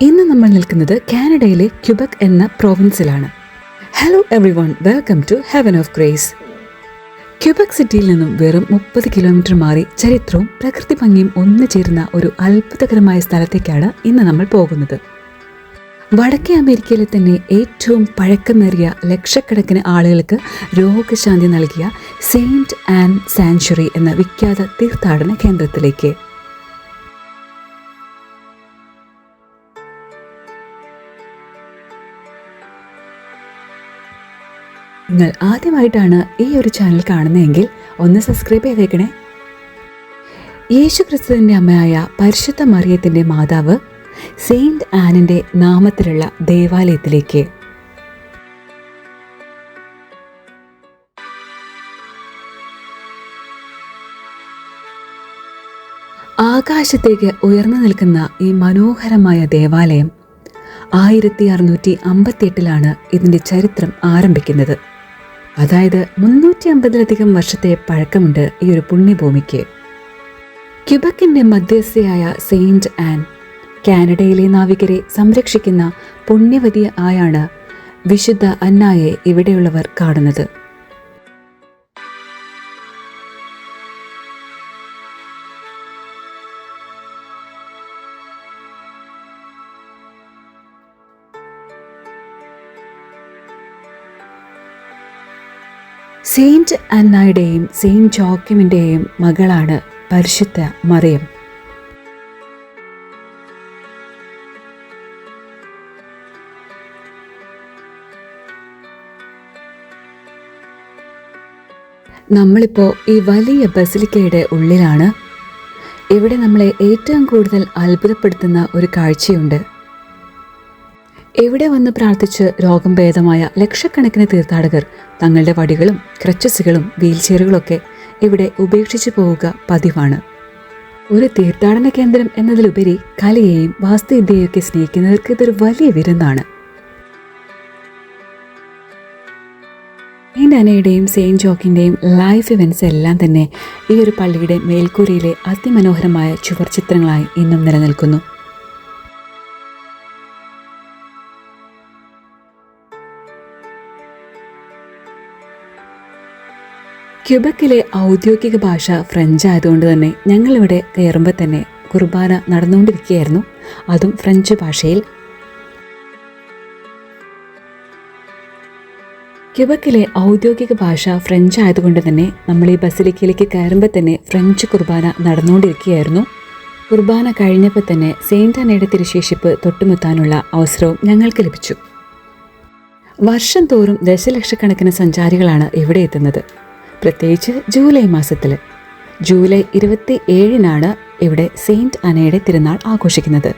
ഇന്ന് നമ്മൾ നിൽക്കുന്നത് കാനഡയിലെ ക്യൂബക് എന്ന പ്രോവിൻസിലാണ്. Hello everyone, welcome to heaven of grace. Quebec സിറ്റിയിൽ നിന്നും വെറും 30 കിലോമീറ്റർ മാറി ചരിത്രവും പ്രകൃതി ഭംഗിയും ഒന്നുചേരുന്ന ഒരു അത്ഭുതകരമായ സ്ഥലത്തേക്കാണ് ഇന്ന് നമ്മൾ പോകുന്നത്. വടക്കേ അമേരിക്കയിലെ തന്നെ ഏറ്റവും പഴക്കമേറിയ ലക്ഷക്കണക്കിന് ആളുകൾക്ക് രോഗശാന്തി നൽകിയ സെയിന്റ് ആൻ സാങ്ച്വറി എന്ന വിഖ്യാത തീർത്ഥാടന കേന്ദ്രത്തിലേക്ക്. നിങ്ങൾ ആദ്യമായിട്ടാണ് ഈ ഒരു ചാനൽ കാണുന്നതെങ്കിൽ ഒന്ന് സബ്സ്ക്രൈബ് ചെയ്തേക്കണേ. യേശു ക്രിസ്തുവിൻ്റെ അമ്മയായ പരിശുദ്ധ മറിയത്തിൻ്റെ മാതാവ് സെയിന്റ് ആനിൻ്റെ നാമത്തിലുള്ള ദേവാലയത്തിലേക്ക്. ആകാശത്തേക്ക് ഉയർന്നു നിൽക്കുന്ന ഈ മനോഹരമായ ദേവാലയം 1658 ഇതിൻ്റെ ചരിത്രം ആരംഭിക്കുന്നത്. അതായത് 350-ലധികം വർഷത്തെ പഴക്കമുണ്ട് ഈ ഒരു പുണ്യഭൂമിക്ക്. ക്യൂബക്കിൻ്റെ മധ്യസ്ഥയായ സെയിന്റ് ആൻ കാനഡയിലെ നാവികരെ സംരക്ഷിക്കുന്ന പുണ്യവതി ആയാണ് വിശുദ്ധ അന്നായെ ഇവിടെയുള്ളവർ കാണുന്നത്. സെയിന്റ് അന്നായുടെയും സെയിന്റ് ജോക്കിമിൻ്റെയും മകളാണ് പരിശുദ്ധ മറിയം. നമ്മളിപ്പോൾ ഈ വലിയ ബസിലിക്കയുടെ ഉള്ളിലാണ്. ഇവിടെ നമ്മളെ ഏറ്റവും കൂടുതൽ അത്ഭുതപ്പെടുത്തുന്ന ഒരു കാഴ്ചയുണ്ട്. ഇവിടെ വന്ന് പ്രാർത്ഥിച്ച് രോഗം ഭേദമായ ലക്ഷക്കണക്കിന് തീർത്ഥാടകർ തങ്ങളുടെ വടികളും ക്രച്ചസുകളും വീൽ ചെയറുകളൊക്കെ ഇവിടെ ഉപേക്ഷിച്ചു പോവുക പതിവാണ്. ഒരു തീർത്ഥാടന കേന്ദ്രം എന്നതിലുപരി കലയെയും വാസ്തുവിദ്യയൊക്കെ സ്നേഹിക്കുന്നവർക്ക് ഇതൊരു വലിയ വിരുന്നാണ്. സെയിന്റ് അനയുടെയും സെയിന്റ് ജോക്കിൻ്റെയും ലൈഫ് ഇവൻറ്റ്സ് എല്ലാം തന്നെ ഈ ഒരു പള്ളിയുടെ മേൽക്കൂരയിലെ അതിമനോഹരമായ ചുവർ ചിത്രങ്ങളായി ഇന്നും നിലനിൽക്കുന്നു. ക്യൂബക്കിലെ ഔദ്യോഗിക ഭാഷ ഫ്രഞ്ച് ആയതുകൊണ്ട് തന്നെ ഞങ്ങളിവിടെ കയറുമ്പോൾ തന്നെ കുർബാന നടന്നുകൊണ്ടിരിക്കുകയായിരുന്നു, അതും ഫ്രഞ്ച് ഭാഷയിൽ. ക്യൂബക്കിലെ ഔദ്യോഗിക ഭാഷ ഫ്രഞ്ച് ആയതുകൊണ്ട് തന്നെ നമ്മൾ ഈ ബസിലിക്കയിലേക്ക് കയറുമ്പോൾ തന്നെ ഫ്രഞ്ച് കുർബാന നടന്നുകൊണ്ടിരിക്കുകയായിരുന്നു. കുർബാന കഴിഞ്ഞപ്പോൾ തന്നെ സെയിന്റ് അന്നയുടെ തിരുശേഷിപ്പ് തൊട്ടുമുത്താനുള്ള അവസരവും ഞങ്ങൾക്ക് ലഭിച്ചു. വർഷം തോറും ദശലക്ഷക്കണക്കിന് സഞ്ചാരികളാണ് ഇവിടെ എത്തുന്നത്. പ്രത്യേകിച്ച് ജൂലൈ മാസത്തിൽ. ജൂലൈ 27 ഇവിടെ സെയിന്റ് അനയുടെ തിരുനാൾ ആഘോഷിക്കുന്നത്.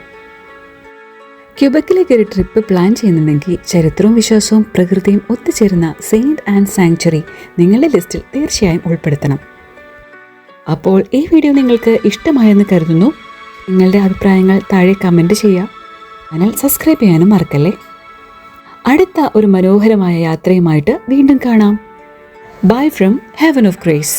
ക്യൂബക്കിലേക്ക് ഒരു ട്രിപ്പ് പ്ലാൻ ചെയ്യുന്നുണ്ടെങ്കിൽ ചരിത്രവും വിശ്വാസവും പ്രകൃതിയും ഒത്തുചേരുന്ന സെയിന്റ് ആൻ സാങ്ച്വറി നിങ്ങളുടെ ലിസ്റ്റിൽ തീർച്ചയായും ഉൾപ്പെടുത്തണം. അപ്പോൾ ഈ വീഡിയോ നിങ്ങൾക്ക് ഇഷ്ടമായെന്ന് കരുതുന്നു. നിങ്ങളുടെ അഭിപ്രായങ്ങൾ താഴെ കമൻറ്റ് ചെയ്യുക. ചാനൽ സബ്സ്ക്രൈബ് ചെയ്യാനും മറക്കല്ലേ. അടുത്ത ഒരു മനോഹരമായ യാത്രയുമായിട്ട് വീണ്ടും കാണാം. Bye from Heaven of Grace.